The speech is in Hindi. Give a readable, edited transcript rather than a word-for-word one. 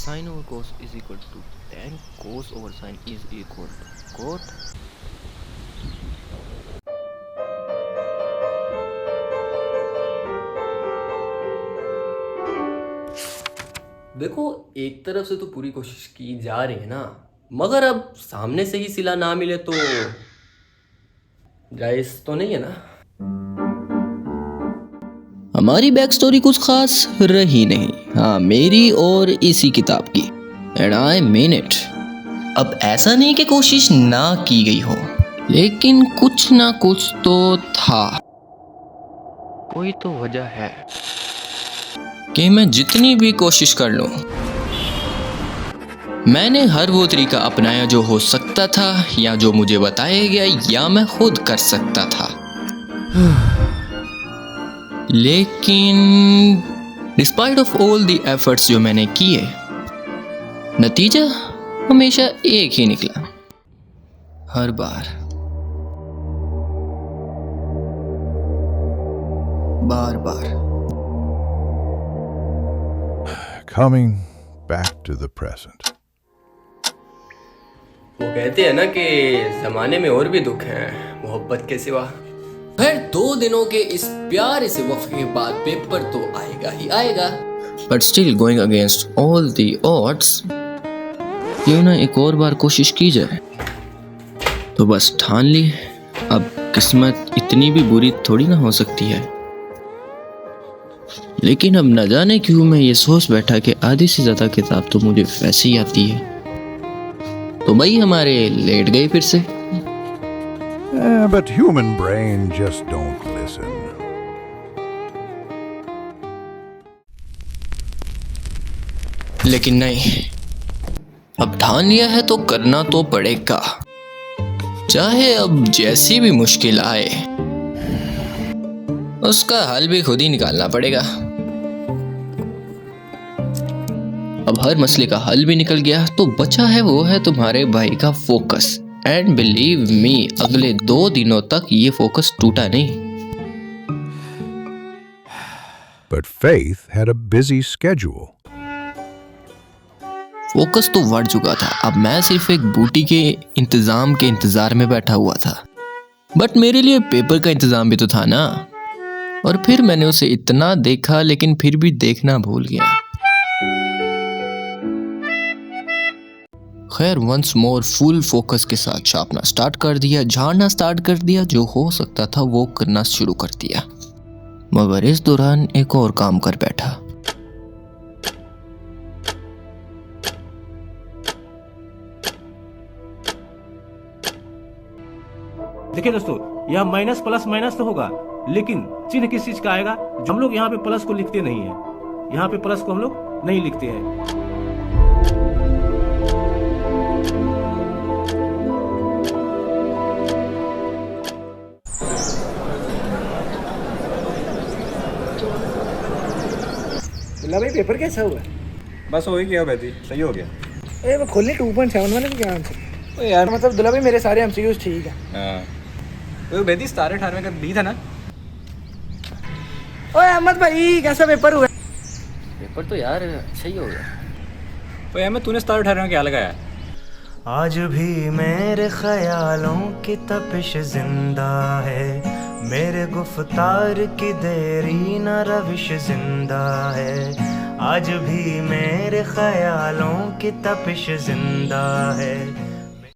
Sine over cos is equal to tan cos over sine is equal to cot. देखो, एक तरफ से तो पूरी कोशिश की जा रही है ना, मगर अब सामने से ही सिला ना मिले तो जायज तो नहीं है ना। हमारी बैक स्टोरी कुछ खास रही नहीं, हाँ मेरी और इसी किताब की, एंड आई मीन इट। अब ऐसा नहीं कि कोशिश ना की गई हो, लेकिन कुछ ना कुछ तो था। कोई तो वजह है कि मैं जितनी भी कोशिश कर लूं, मैंने हर वो तरीका अपनाया जो हो सकता था या जो मुझे बताया गया या मैं खुद कर सकता था। लेकिन despite of all the efforts जो मैंने किए, नतीजा हमेशा एक ही निकला, हर बार बार बार। Coming back to the present. वो कहते हैं ना कि जमाने में और भी दुख हैं मोहब्बत के सिवा। फिर 2 दिनों के इस प्यारे से वक्त के बाद पेपर तो आएगा ही आएगा, but still going against all the odds, क्यों ना एक और बार कोशिश की जाए। तो बस ठान ली, अब किस्मत इतनी भी बुरी थोड़ी ना हो सकती है। लेकिन अब न जाने क्यों मैं ये सोच बैठा कि आधी से ज्यादा किताब तो मुझे वैसे ही आती है। तो भाई हमारे लेट गए फिर से। But human brain just don't listen. लेकिन नहीं, अब ठान लिया है तो करना तो पड़ेगा, चाहे अब जैसी भी मुश्किल आए, उसका हल भी खुद ही निकालना पड़ेगा। अब हर मसले का हल भी निकल गया, तो बचा है वो है तुम्हारे भाई का फोकस। एंड बिलीव मी, अगले 2 दिनों तक ये फोकस टूटा नहीं। But Faith had a busy schedule. Focus तो बढ़ चुका था, अब मैं सिर्फ एक बूटी के इंतजाम के इंतजार में बैठा हुआ था। बट मेरे लिए पेपर का इंतजाम भी तो था ना। और फिर मैंने उसे इतना देखा, लेकिन फिर भी देखना भूल गया। खैर, वंस मोर फुल फोकस के साथ छापना स्टार्ट कर दिया, झाड़ना स्टार्ट कर दिया, जो हो सकता था वो करना शुरू कर दिया। मगर इस दौरान एक और काम कर बैठा। देखिए दोस्तों, यह माइनस प्लस माइनस तो होगा, लेकिन चिन्ह किस चीज का आएगा? हम लोग यहाँ पे प्लस को लिखते नहीं है, यहाँ पे प्लस को हम लोग नहीं लिखते हैं। भाई पेपर कैसा हुआ? बस हो ही गया भाई, सही हो गया। ए वो खोलने 2.7 वाले को क्या आंसर? ओ यार मतलब दुला भाई मेरे सारे एमसीक्यूज ठीक है। हां तो बेदी 17-18 का दी था ना। ओए अहमद भाई कैसा पेपर हुआ? पेपर तो यार अच्छा ही हो गया। तो अहमद तूने 17-18 में क्या लगाया? आज भी मेरे ख्यालों की तपिश जिंदा है, मेरे गुफ्तार की देरी न रविश जिंदा है। आज भी मेरे ख्यालों की तपिश जिंदा है,